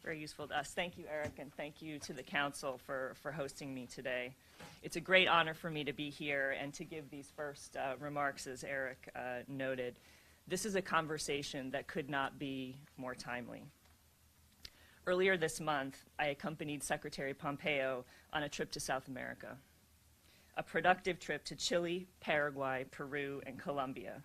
Very useful to us. Thank you, Eric, and thank you to the Council for hosting me today. It's a great honor for me to be here and to give these first remarks, as Eric noted. This is a conversation that could not be more timely. Earlier this month, I accompanied Secretary Pompeo on a trip to South America, a productive trip to Chile, Paraguay, Peru, and Colombia,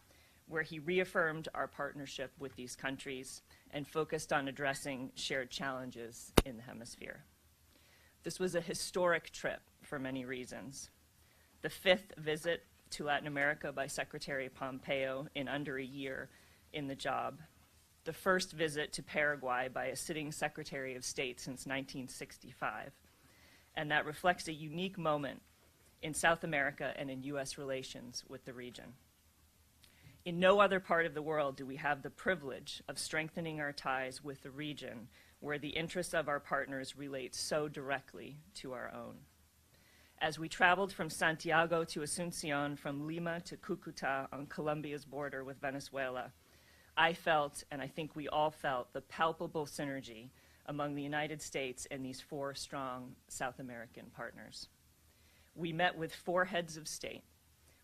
where he reaffirmed our partnership with these countries and focused on addressing shared challenges in the hemisphere. This was a historic trip for many reasons. The fifth visit to Latin America by Secretary Pompeo in under a year in the job. The first visit to Paraguay by a sitting Secretary of State since 1965. And that reflects a unique moment in South America and in U.S. relations with the region. In no other part of the world do we have the privilege of strengthening our ties with the region where the interests of our partners relate so directly to our own. As we traveled from Santiago to Asunción, from Lima to Cúcuta on Colombia's border with Venezuela, I felt, and I think we all felt, the palpable synergy among the United States and these four strong South American partners. We met with four heads of state.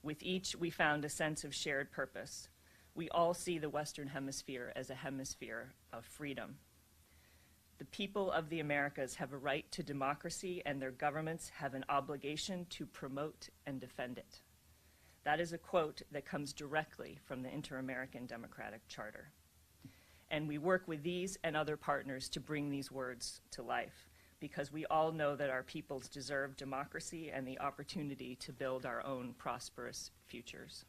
With each, we found a sense of shared purpose. We all see the Western Hemisphere as a hemisphere of freedom. The people of the Americas have a right to democracy, and their governments have an obligation to promote and defend it. That is a quote that comes directly from the Inter-American Democratic Charter. And we work with these and other partners to bring these words to life, because we all know that our peoples deserve democracy and the opportunity to build our own prosperous futures.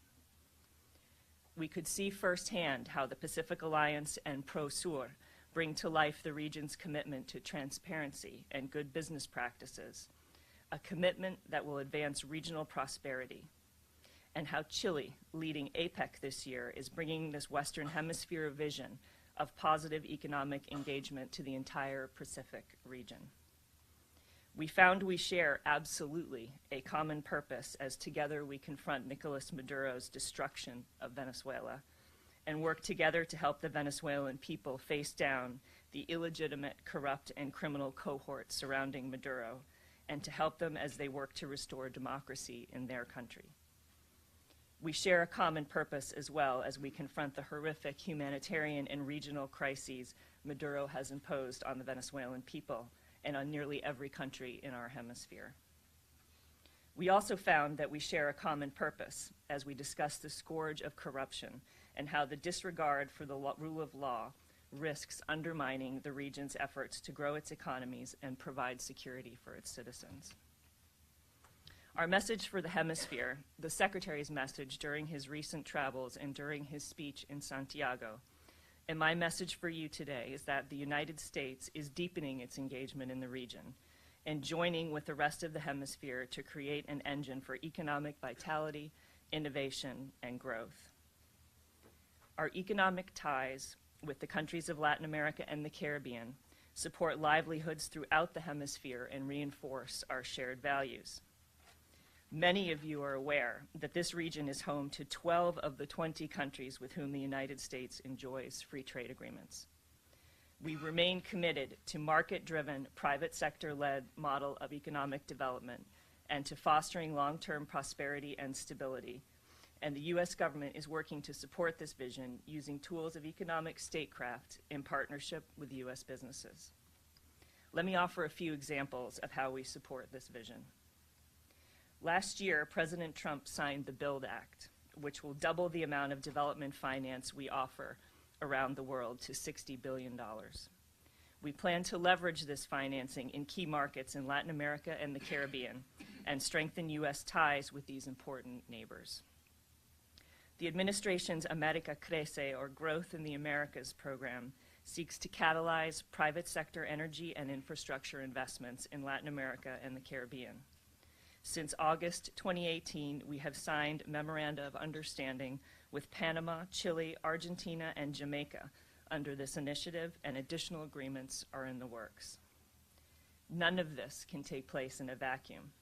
We could see firsthand how the Pacific Alliance and Prosur bring to life the region's commitment to transparency and good business practices, a commitment that will advance regional prosperity, and how Chile, leading APEC this year, is bringing this Western Hemisphere vision of positive economic engagement to the entire Pacific region. We found we share absolutely a common purpose as together we confront Nicolas Maduro's destruction of Venezuela and work together to help the Venezuelan people face down the illegitimate, corrupt, and criminal cohorts surrounding Maduro, and to help them as they work to restore democracy in their country. We share a common purpose as well as we confront the horrific humanitarian and regional crises Maduro has imposed on the Venezuelan people and on nearly every country in our hemisphere. We also found that we share a common purpose as we discuss the scourge of corruption and how the disregard for the rule of law risks undermining the region's efforts to grow its economies and provide security for its citizens. Our message for the hemisphere, the Secretary's message during his recent travels and during his speech in Santiago, and my message for you today is that the United States is deepening its engagement in the region and joining with the rest of the hemisphere to create an engine for economic vitality, innovation, and growth. Our economic ties with the countries of Latin America and the Caribbean support livelihoods throughout the hemisphere and reinforce our shared values. Many of you are aware that this region is home to 12 of the 20 countries with whom the United States enjoys free trade agreements. We remain committed to market-driven, private sector-led model of economic development and to fostering long-term prosperity and stability. And the U.S. government is working to support this vision using tools of economic statecraft in partnership with U.S. businesses. Let me offer a few examples of how we support this vision. Last year, President Trump signed the BUILD Act, which will double the amount of development finance we offer around the world to $60 billion. We plan to leverage this financing in key markets in Latin America and the Caribbean and strengthen U.S. ties with these important neighbors. The administration's America Crece, or Growth in the Americas program, seeks to catalyze private sector energy and infrastructure investments in Latin America and the Caribbean. Since August 2018, we have signed memoranda of understanding with Panama, Chile, Argentina, and Jamaica under this initiative, and additional agreements are in the works. None of this can take place in a vacuum.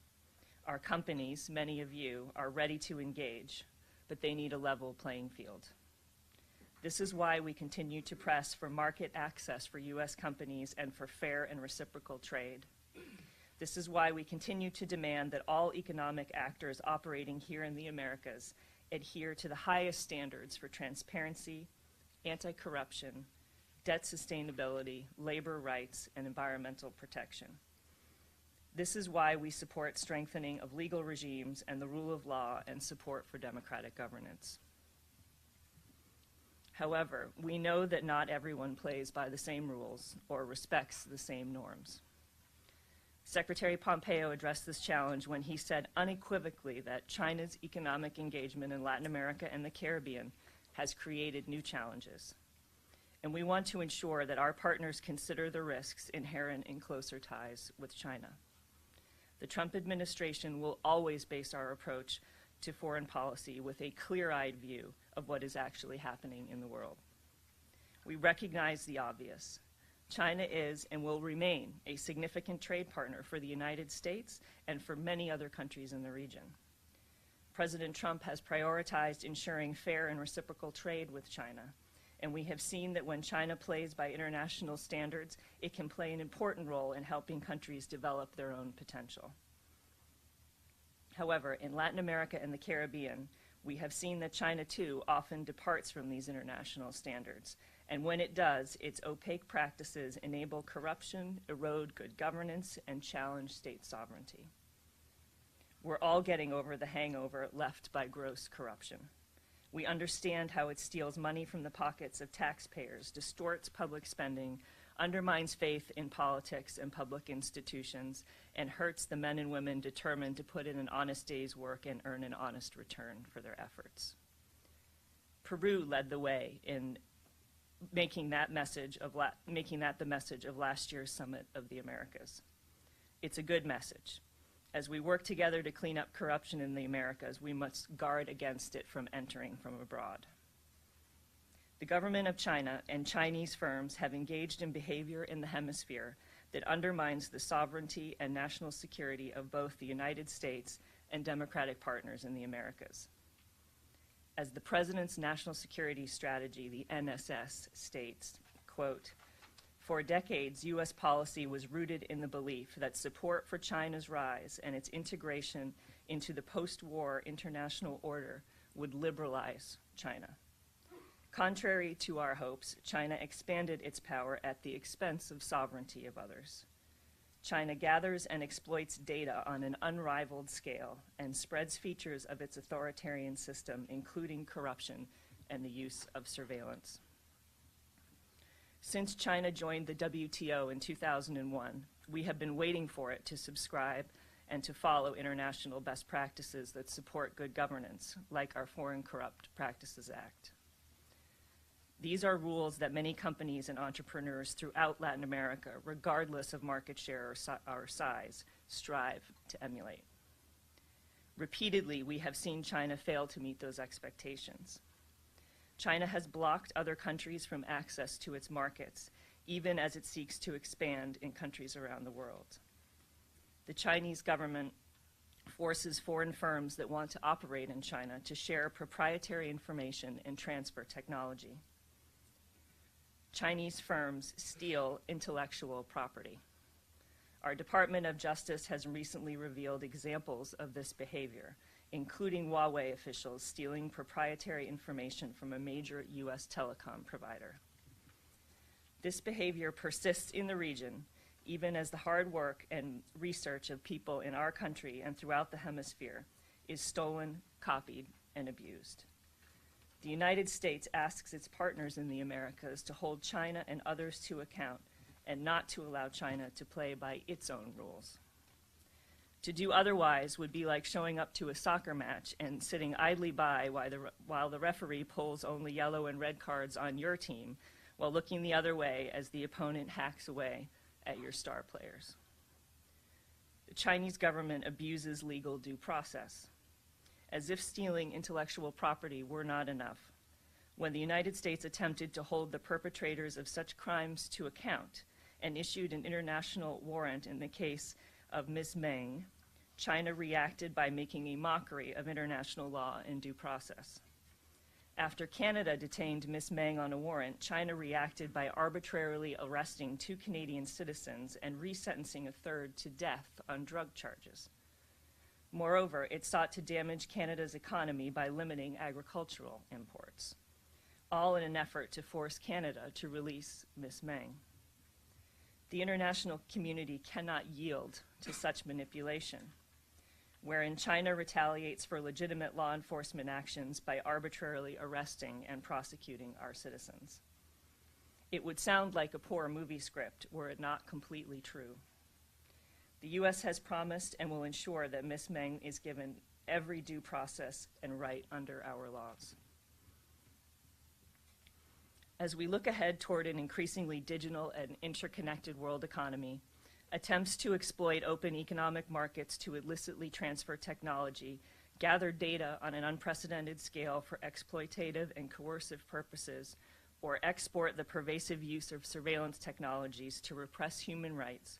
Our companies, many of you, are ready to engage, but they need a level playing field. This is why we continue to press for market access for U.S. companies and for fair and reciprocal trade. This is why we continue to demand that all economic actors operating here in the Americas adhere to the highest standards for transparency, anti-corruption, debt sustainability, labor rights, and environmental protection. This is why we support strengthening of legal regimes and the rule of law and support for democratic governance. However, we know that not everyone plays by the same rules or respects the same norms. Secretary Pompeo addressed this challenge when he said unequivocally that China's economic engagement in Latin America and the Caribbean has created new challenges. And we want to ensure that our partners consider the risks inherent in closer ties with China. The Trump administration will always base our approach to foreign policy with a clear-eyed view of what is actually happening in the world. We recognize the obvious. China is and will remain a significant trade partner for the United States and for many other countries in the region. President Trump has prioritized ensuring fair and reciprocal trade with China, and we have seen that when China plays by international standards, it can play an important role in helping countries develop their own potential. However, in Latin America and the Caribbean, we have seen that China, too, often departs from these international standards. And when it does, its opaque practices enable corruption, erode good governance, and challenge state sovereignty. We're all getting over the hangover left by gross corruption. We understand how it steals money from the pockets of taxpayers, distorts public spending, undermines faith in politics and public institutions, and hurts the men and women determined to put in an honest day's work and earn an honest return for their efforts. Peru led the way in making that the message of last year's Summit of the Americas. It's a good message. As we work together to clean up corruption in the Americas, we must guard against it from entering from abroad. The government of China and Chinese firms have engaged in behavior in the Hemisphere that undermines the sovereignty and national security of both the United States and democratic partners in the Americas. As the President's National Security Strategy, the NSS, states, quote, "For decades, U.S. policy was rooted in the belief that support for China's rise and its integration into the post-war international order would liberalize China. Contrary to our hopes, China expanded its power at the expense of sovereignty of others. China gathers and exploits data on an unrivaled scale and spreads features of its authoritarian system, including corruption and the use of surveillance. Since China joined the WTO in 2001, we have been waiting for it to subscribe and to follow international best practices that support good governance, like our Foreign Corrupt Practices Act. These are rules that many companies and entrepreneurs throughout Latin America, regardless of market share or size, strive to emulate. Repeatedly, we have seen China fail to meet those expectations. China has blocked other countries from access to its markets, even as it seeks to expand in countries around the world. The Chinese government forces foreign firms that want to operate in China to share proprietary information and transfer technology. Chinese firms steal intellectual property. Our Department of Justice has recently revealed examples of this behavior, including Huawei officials stealing proprietary information from a major U.S. telecom provider. This behavior persists in the region, even as the hard work and research of people in our country and throughout the hemisphere is stolen, copied, and abused. The United States asks its partners in the Americas to hold China and others to account and not to allow China to play by its own rules. To do otherwise would be like showing up to a soccer match and sitting idly by while the referee pulls only yellow and red cards on your team while looking the other way as the opponent hacks away at your star players. The Chinese government abuses legal due process. As if stealing intellectual property were not enough, when the United States attempted to hold the perpetrators of such crimes to account and issued an international warrant in the case of Ms. Meng, China reacted by making a mockery of international law and due process. After Canada detained Miss Meng on a warrant, China reacted by arbitrarily arresting 2 Canadian citizens and resentencing a third to death on drug charges. Moreover, it sought to damage Canada's economy by limiting agricultural imports, all in an effort to force Canada to release Miss Meng. The international community cannot yield to such manipulation, wherein China retaliates for legitimate law enforcement actions by arbitrarily arresting and prosecuting our citizens. It would sound like a poor movie script were it not completely true. The U.S. has promised and will ensure that Ms. Meng is given every due process and right under our laws. As we look ahead toward an increasingly digital and interconnected world economy, attempts to exploit open economic markets to illicitly transfer technology, gather data on an unprecedented scale for exploitative and coercive purposes, or export the pervasive use of surveillance technologies to repress human rights,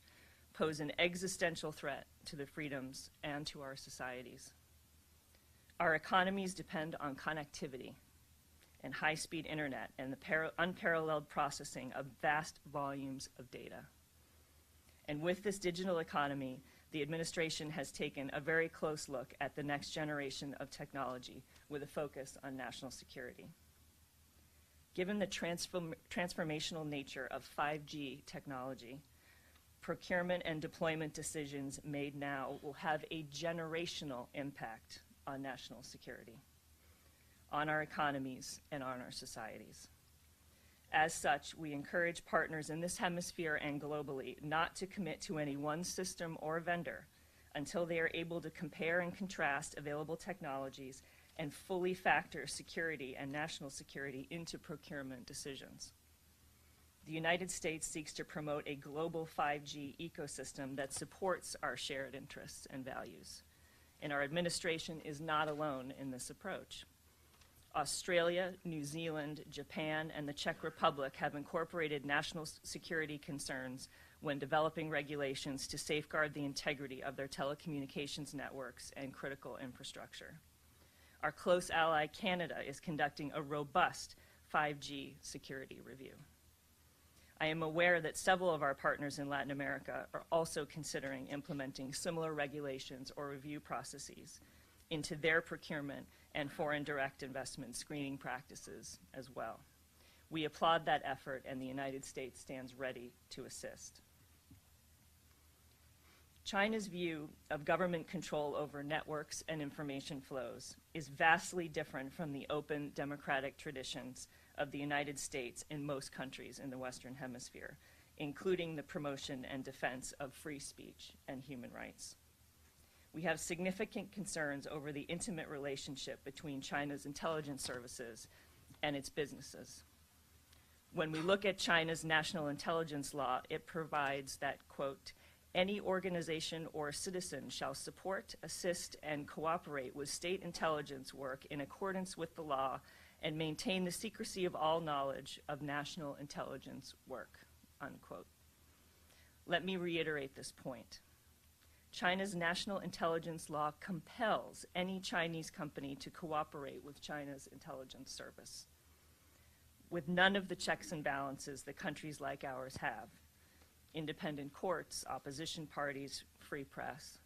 pose an existential threat to the freedoms and to our societies. Our economies depend on connectivity and high-speed internet and the unparalleled processing of vast volumes of data. And with this digital economy, the administration has taken a very close look at the next generation of technology with a focus on national security. Given the transformational nature of 5G technology, procurement and deployment decisions made now will have a generational impact on national security, on our economies, and on our societies. As such, we encourage partners in this hemisphere and globally not to commit to any one system or vendor until they are able to compare and contrast available technologies and fully factor security and national security into procurement decisions. The United States seeks to promote a global 5G ecosystem that supports our shared interests and values, and our administration is not alone in this approach. Australia, New Zealand, Japan, and the Czech Republic have incorporated national security concerns when developing regulations to safeguard the integrity of their telecommunications networks and critical infrastructure. Our close ally, Canada, is conducting a robust 5G security review. I am aware that several of our partners in Latin America are also considering implementing similar regulations or review processes into their procurement and foreign direct investment screening practices as well. We applaud that effort, and the United States stands ready to assist. China's view of government control over networks and information flows is vastly different from the open democratic traditions of the United States and most countries in the Western Hemisphere, including the promotion and defense of free speech and human rights. We have significant concerns over the intimate relationship between China's intelligence services and its businesses. When we look at China's national intelligence law, it provides that, quote, any organization or citizen shall support, assist, and cooperate with state intelligence work in accordance with the law and maintain the secrecy of all knowledge of national intelligence work, unquote. Let me reiterate this point. China's national intelligence law compels any Chinese company to cooperate with China's intelligence service, with none of the checks and balances that countries like ours have: independent courts, opposition parties, free press.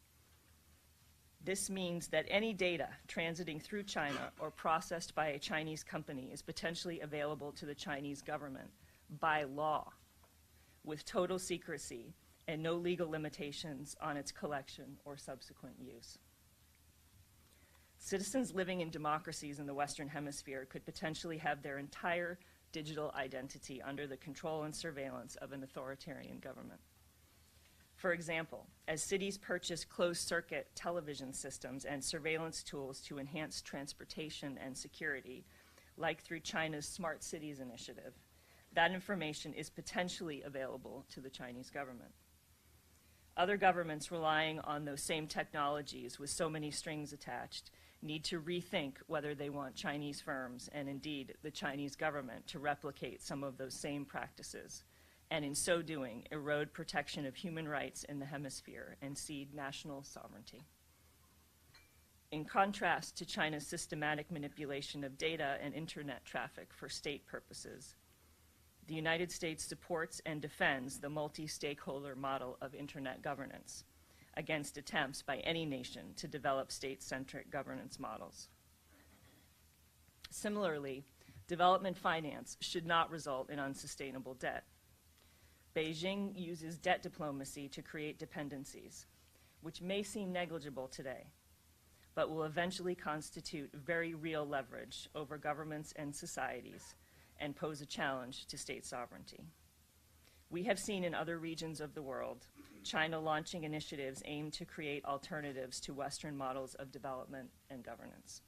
This means that any data transiting through China or processed by a Chinese company is potentially available to the Chinese government by law, with total secrecy and no legal limitations on its collection or subsequent use. Citizens living in democracies in the Western Hemisphere could potentially have their entire digital identity under the control and surveillance of an authoritarian government. For example, as cities purchase closed-circuit television systems and surveillance tools to enhance transportation and security, like through China's Smart Cities initiative, that information is potentially available to the Chinese government. Other governments relying on those same technologies with so many strings attached need to rethink whether they want Chinese firms, and indeed the Chinese government, to replicate some of those same practices, and in so doing, erode protection of human rights in the hemisphere and cede national sovereignty. In contrast to China's systematic manipulation of data and internet traffic for state purposes, the United States supports and defends the multi-stakeholder model of internet governance against attempts by any nation to develop state-centric governance models. Similarly, development finance should not result in unsustainable debt. Beijing uses debt diplomacy to create dependencies, which may seem negligible today, but will eventually constitute very real leverage over governments and societies and pose a challenge to state sovereignty. We have seen in other regions of the world China launching initiatives aimed to create alternatives to Western models of development and governance.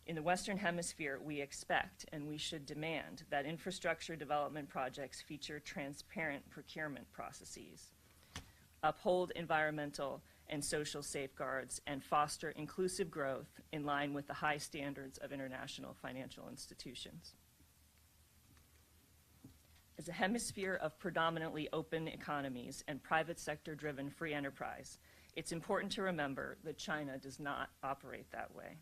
In the Western Hemisphere, we expect and we should demand that infrastructure development projects feature transparent procurement processes, uphold environmental and social safeguards, and foster inclusive growth in line with the high standards of international financial institutions. As a hemisphere of predominantly open economies and private sector-driven free enterprise, it's important to remember that China does not operate that way.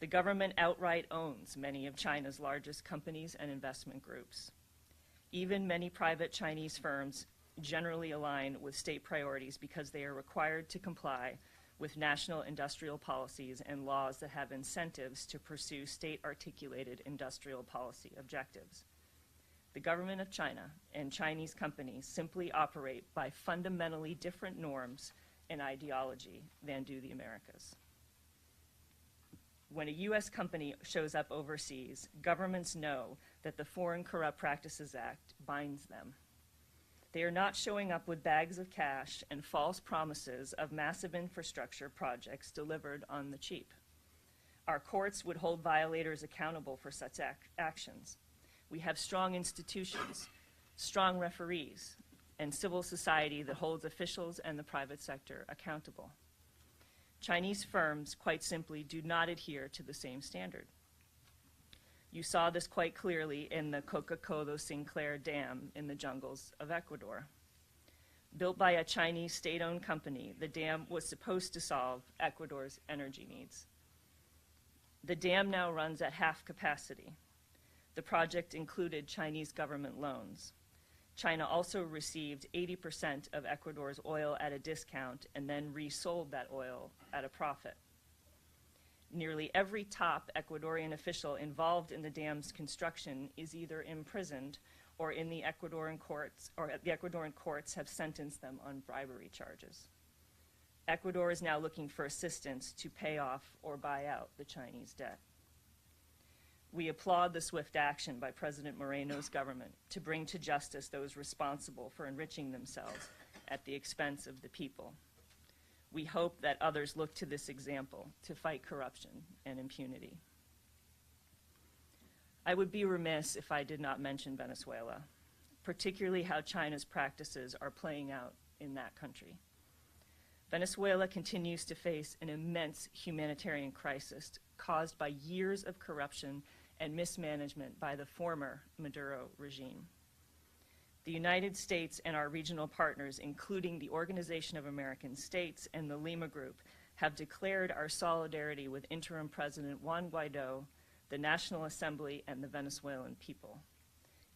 The government outright owns many of China's largest companies and investment groups. Even many private Chinese firms generally align with state priorities because they are required to comply with national industrial policies and laws that have incentives to pursue state-articulated industrial policy objectives. The government of China and Chinese companies simply operate by fundamentally different norms and ideology than do the Americas. When a U.S. company shows up overseas, governments know that the Foreign Corrupt Practices Act binds them. They are not showing up with bags of cash and false promises of massive infrastructure projects delivered on the cheap. Our courts would hold violators accountable for such actions. We have strong institutions, strong referees, and civil society that holds officials and the private sector accountable. Chinese firms, quite simply, do not adhere to the same standard. You saw this quite clearly in the Coca-Cola Sinclair Dam in the jungles of Ecuador. Built by a Chinese state-owned company, the dam was supposed to solve Ecuador's energy needs. The dam now runs at half capacity. The project included Chinese government loans. China also received 80% of Ecuador's oil at a discount and then resold that oil at a profit. Nearly every top Ecuadorian official involved in the dam's construction is either imprisoned or in the Ecuadorian courts, or the Ecuadorian courts have sentenced them on bribery charges. Ecuador is now looking for assistance to pay off or buy out the Chinese debt. We applaud the swift action by President Moreno's government to bring to justice those responsible for enriching themselves at the expense of the people. We hope that others look to this example to fight corruption and impunity. I would be remiss if I did not mention Venezuela, particularly how China's practices are playing out in that country. Venezuela continues to face an immense humanitarian crisis caused by years of corruption and mismanagement by the former Maduro regime. The United States and our regional partners, including the Organization of American States and the Lima Group, have declared our solidarity with interim President Juan Guaido, the National Assembly, and the Venezuelan people.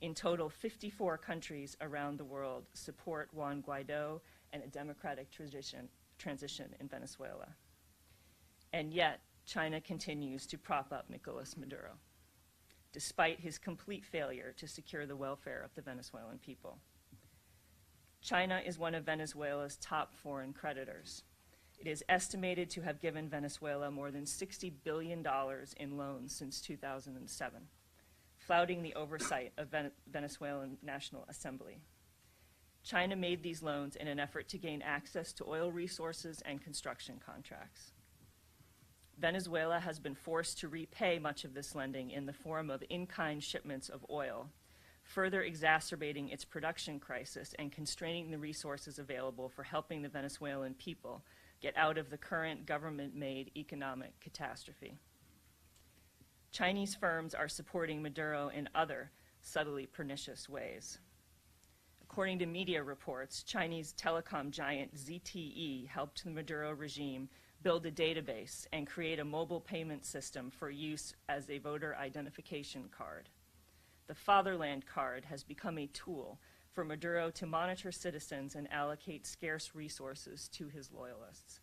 In total, 54 countries around the world support Juan Guaido and a democratic transition in Venezuela. And yet, China continues to prop up Nicolas Maduro, despite his complete failure to secure the welfare of the Venezuelan people. China is one of Venezuela's top foreign creditors. It is estimated to have given Venezuela more than $60 billion in loans since 2007, flouting the oversight of Venezuelan National Assembly. China made these loans in an effort to gain access to oil resources and construction contracts. Venezuela has been forced to repay much of this lending in the form of in-kind shipments of oil, further exacerbating its production crisis and constraining the resources available for helping the Venezuelan people get out of the current government-made economic catastrophe. Chinese firms are supporting Maduro in other subtly pernicious ways. According to media reports, Chinese telecom giant ZTE helped the Maduro regime build a database, and create a mobile payment system for use as a voter identification card. The Fatherland card has become a tool for Maduro to monitor citizens and allocate scarce resources to his loyalists.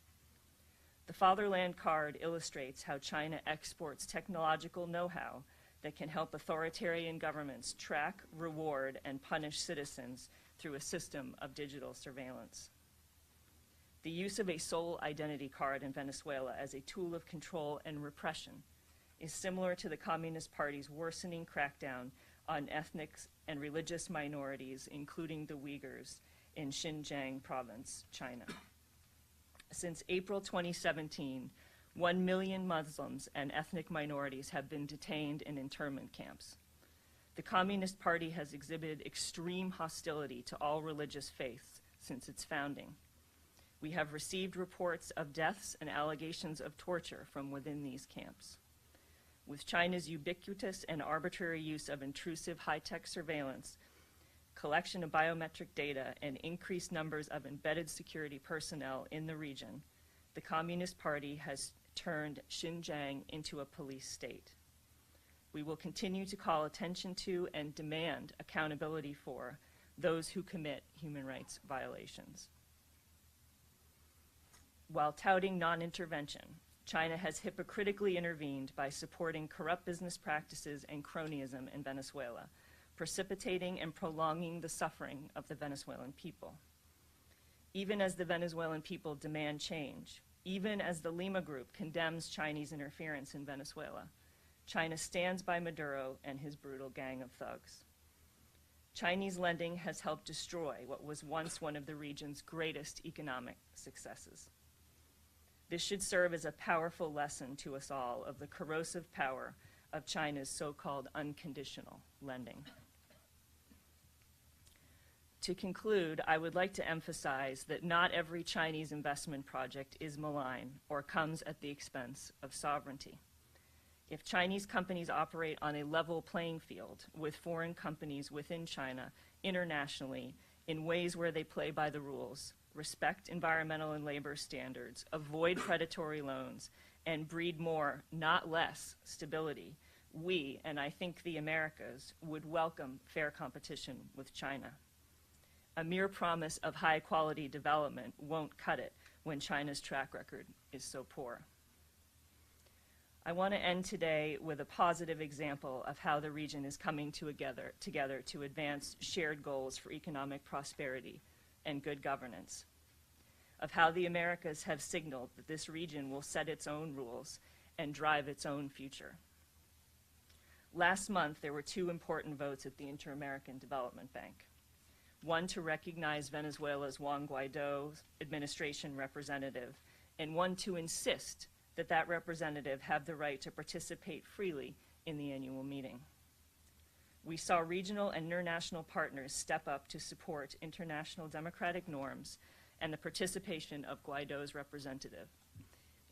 The Fatherland card illustrates how China exports technological know-how that can help authoritarian governments track, reward, and punish citizens through a system of digital surveillance. The use of a sole identity card in Venezuela as a tool of control and repression is similar to the Communist Party's worsening crackdown on ethnic and religious minorities, including the Uyghurs, in Xinjiang province, China. Since April 2017, 1 million Muslims and ethnic minorities have been detained in internment camps. The Communist Party has exhibited extreme hostility to all religious faiths since its founding. We have received reports of deaths and allegations of torture from within these camps. With China's ubiquitous and arbitrary use of intrusive high-tech surveillance, collection of biometric data, and increased numbers of embedded security personnel in the region, the Communist Party has turned Xinjiang into a police state. We will continue to call attention to and demand accountability for those who commit human rights violations. While touting non-intervention, China has hypocritically intervened by supporting corrupt business practices and cronyism in Venezuela, precipitating and prolonging the suffering of the Venezuelan people. Even as the Venezuelan people demand change, even as the Lima Group condemns Chinese interference in Venezuela, China stands by Maduro and his brutal gang of thugs. Chinese lending has helped destroy what was once one of the region's greatest economic successes. This should serve as a powerful lesson to us all of the corrosive power of China's so-called unconditional lending. To conclude, I would like to emphasize that not every Chinese investment project is malign or comes at the expense of sovereignty. If Chinese companies operate on a level playing field with foreign companies within China internationally in ways where they play by the rules, respect environmental and labor standards, avoid predatory loans, and breed more, not less, stability, we, and I think the Americas, would welcome fair competition with China. A mere promise of high-quality development won't cut it when China's track record is so poor. I want to end today with a positive example of how the region is coming together to advance shared goals for economic prosperity and good governance, of how the Americas have signaled that this region will set its own rules and drive its own future. Last month, there were two important votes at the Inter-American Development Bank. One to recognize Venezuela's Juan Guaido administration representative, and one to insist that that representative have the right to participate freely in the annual meeting. We saw regional and international partners step up to support international democratic norms and the participation of Guaido's representative.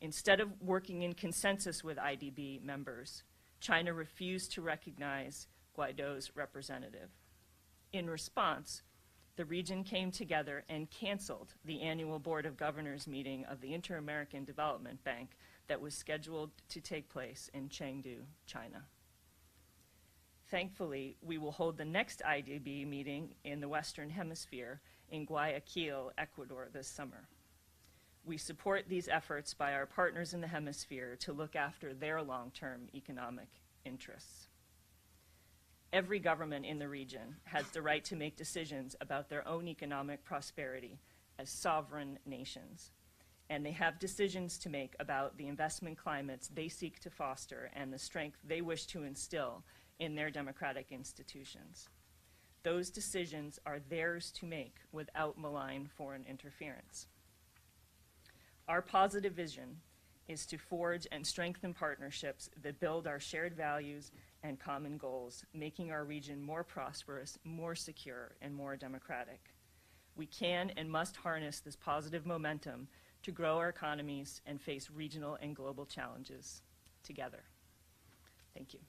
Instead of working in consensus with IDB members, China refused to recognize Guaido's representative. In response, the region came together and canceled the annual Board of Governors meeting of the Inter-American Development Bank that was scheduled to take place in Chengdu, China. Thankfully, we will hold the next IDB meeting in the Western Hemisphere in Guayaquil, Ecuador this summer. We support these efforts by our partners in the Hemisphere to look after their long-term economic interests. Every government in the region has the right to make decisions about their own economic prosperity as sovereign nations, and they have decisions to make about the investment climates they seek to foster and the strength they wish to instill in their democratic institutions. Those decisions are theirs to make without malign foreign interference. Our positive vision is to forge and strengthen partnerships that build our shared values and common goals, making our region more prosperous, more secure, and more democratic. We can and must harness this positive momentum to grow our economies and face regional and global challenges together. Thank you.